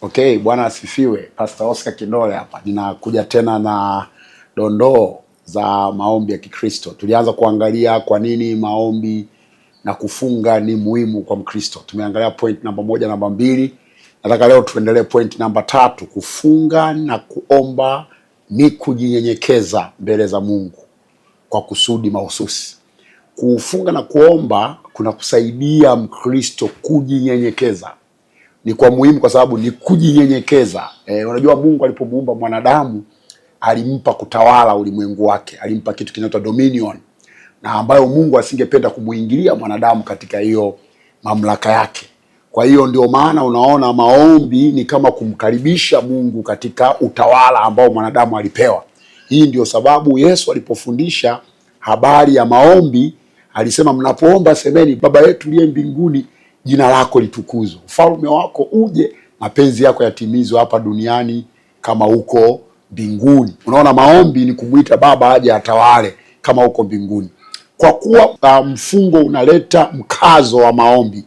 Okay, Bwana asifiwe. Pastor Oscar Kindole hapa. Ninakuja tena na dondoo za maombi ya Kikristo. Tulianza kuangalia kwa nini maombi na kufunga ni muhimu kwa Mkristo. Tumeangalia point namba 1, namba 2. Nataka leo tuendelee point namba 3. Kufunga na kuomba ni kujinyenyekeza mbele za Mungu kwa kusudi mahususi. Kufunga na kuomba kuna kusaidia Mkristo kujinyenyekeza. Ni kwa muhimu kwa sababu ni kujinyenyekeza. Unajua Mungu alipomuumba mwanadamu alimpa kutawala ulimwengu wake, alimpa kitu kinaitwa dominion, na ambayo Mungu asingependa kumuingilia mwanadamu katika hiyo mamlaka yake. Kwa hiyo ndio maana unaona maombi ni kama kumkaribisha Mungu katika utawala ambao mwanadamu alipewa. Hii ndio sababu Yesu alipofundisha habari ya maombi alisema, mnapoomba semeni, Baba yetu uliye mbinguni, jina lako litukuzwe, ufalme wako uje, mapenzi yako yatimizwe hapa duniani kama huko mbinguni. Unaona, maombi ni kumuita Baba aje atawale kama huko mbinguni. Kwa kuwa mfungo unaleta mkazo wa maombi,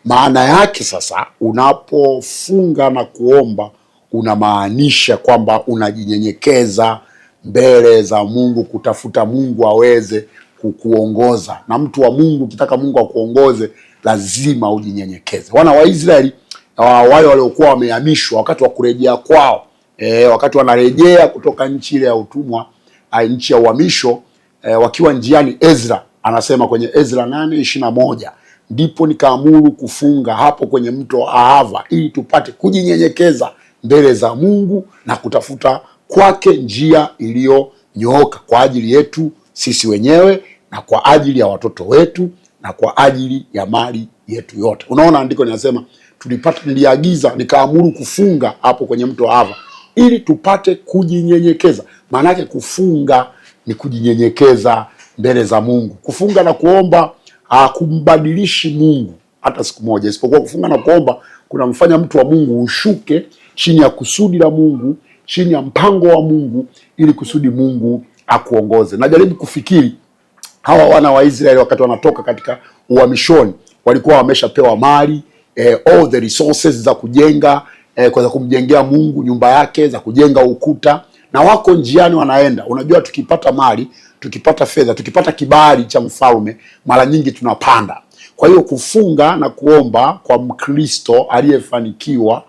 maana yake sasa unapofunga na kuomba unamaanisha kwamba unajinyenyekeza mbele za Mungu, kutafuta Mungu aweze kukuongoza. Na mtu wa Mungu, ukitaka Mungu akuongoze lazima ujinyenyekeze. Wana wa Israeli wale waliokuwa wamehamishwa wakati wa kurejea kwao, wakati wanarejea kutoka nchi ile ya utumwa, nchi ya uhamisho, wakiwa njiani, Ezra anasema kwenye Ezra 8:21, ndipo nikaamuru kufunga hapo kwenye mto Ahava ili tupate kujinyenyekeza mbele za Mungu na kutafuta kwake njia iliyonyooka kwa ajili yetu sisi wenyewe na kwa ajili ya watoto wetu na kwa ajili ya mali yetu yote. Unaona, andiko linasema niliagiza nikaamuru kufunga hapo kwenye mto Ahava ili tupate kujinyenyekeza. Maana yake kufunga ni kujinyenyekeza mbele za Mungu. Kufunga na kuomba hakumbadilishi Mungu hata siku moja, isipokuwa kufunga na kuomba kunamfanya mtu wa Mungu ushuke chini ya kusudi la Mungu, chini ya mpango wa Mungu, ili kusudi Mungu akuongoze. Najaribu kufikiri hawa wana wa Israeli wakati wanatoka katika uhamishoni walikuwa wameshapewa mali, all the resources za kujenga, kwa kumjengea Mungu nyumba yake, za kujenga ukuta, na wako njiani wanaenda. Unajua, tukipata mali, tukipata fedha, tukipata kibali cha mfalme, mara nyingi tunapanda. Kwa hiyo kufunga na kuomba kwa Mkristo aliyefanikiwa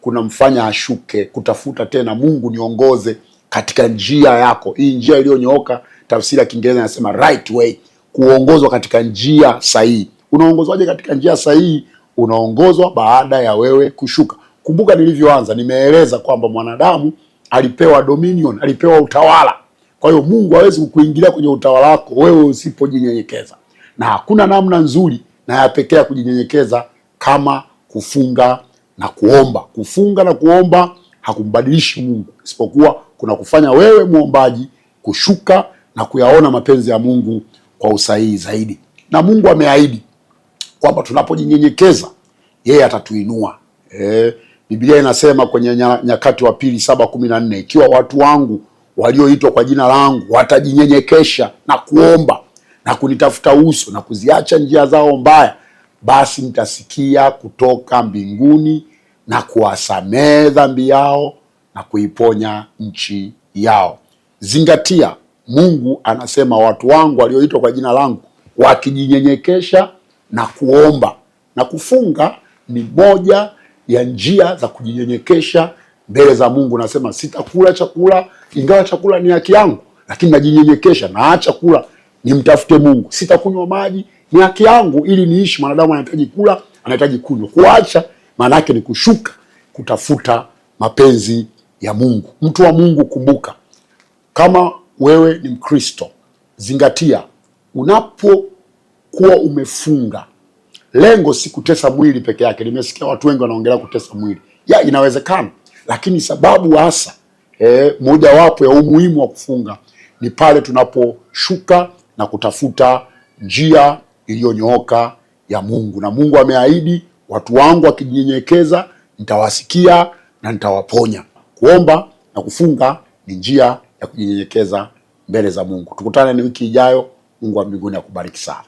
kunamfanya ashuke kutafuta tena, Mungu niongoze katika njia yako, hii njia iliyonyooka. Tafsiri ya Kiingereza inasema right way, kuongozwa katika njia sahihi. Unaongozwaje katika njia sahihi? Unaongozwa baada ya wewe kushuka. Kumbuka nilivyoanza, nimeeleza kwamba mwanadamu alipewa dominion, alipewa utawala. Kwa hiyo Mungu hawezi kukuingilia kwenye utawala wako wewe usipojinyenyekeza, na hakuna namna nzuri na ya pekee ya kujinyenyekeza kama kufunga na kuomba. Kufunga na kuomba hakumbadilishi Mungu, isipokuwa kuna kufanya wewe muombaji kushuka na kuyaona mapenzi ya Mungu kwa usahihi zaidi. Na Mungu ameahidi kwamba tunapojinyenyekeza yeye atatuinua. Biblia inasema kwenye Nyakati wa Pili 7:14, ikiwa watu wangu walioitwa kwa jina langu watajinyenyekesha na kuomba na kunitafuta uso na kuziacha njia zao mbaya, basi nitasikia kutoka mbinguni na kuwasamehe dhambi yao na kuiponya nchi yao. Zingatia, Mungu anasema watu wangu walioitwa kwa jina langu wakijinyenyekesha na kuomba na kufunga. Ni moja ya njia za kujinyenyekesha mbele za Mungu. Nasema sitakula chakula, ingawa chakula ni haki yangu, lakini najinyenyekesha, naacha kula nimtafute Mungu. Sitakunywa maji, ni haki yangu ili niishi. Mwanadamu anahitaji kula, anahitaji kunywa. Kuacha maana yake ni kushuka kutafuta mapenzi ya Mungu. Mtu wa Mungu, kumbuka, kama wewe ni Mkristo, zingatia, unapokuwa umefunga, lengo si kutesa mwili peke yake. Nimesikia watu wengi wanaongelea kutesa mwili. Inawezekana, lakini sababu hasa mojawapo ya umuhimu wa kufunga ni pale tunaposhuka na kutafuta njia iliyonyooka ya Mungu. Na Mungu ameahidi, watu wangu wakijinyenyekeza nitawasikia na nitawaponya. Kuomba na kufunga ni njia ya kujinyenyekeza mbele za Mungu. Tukutane ni wiki ijayo. Mungu wa mbinguni akubariki sana.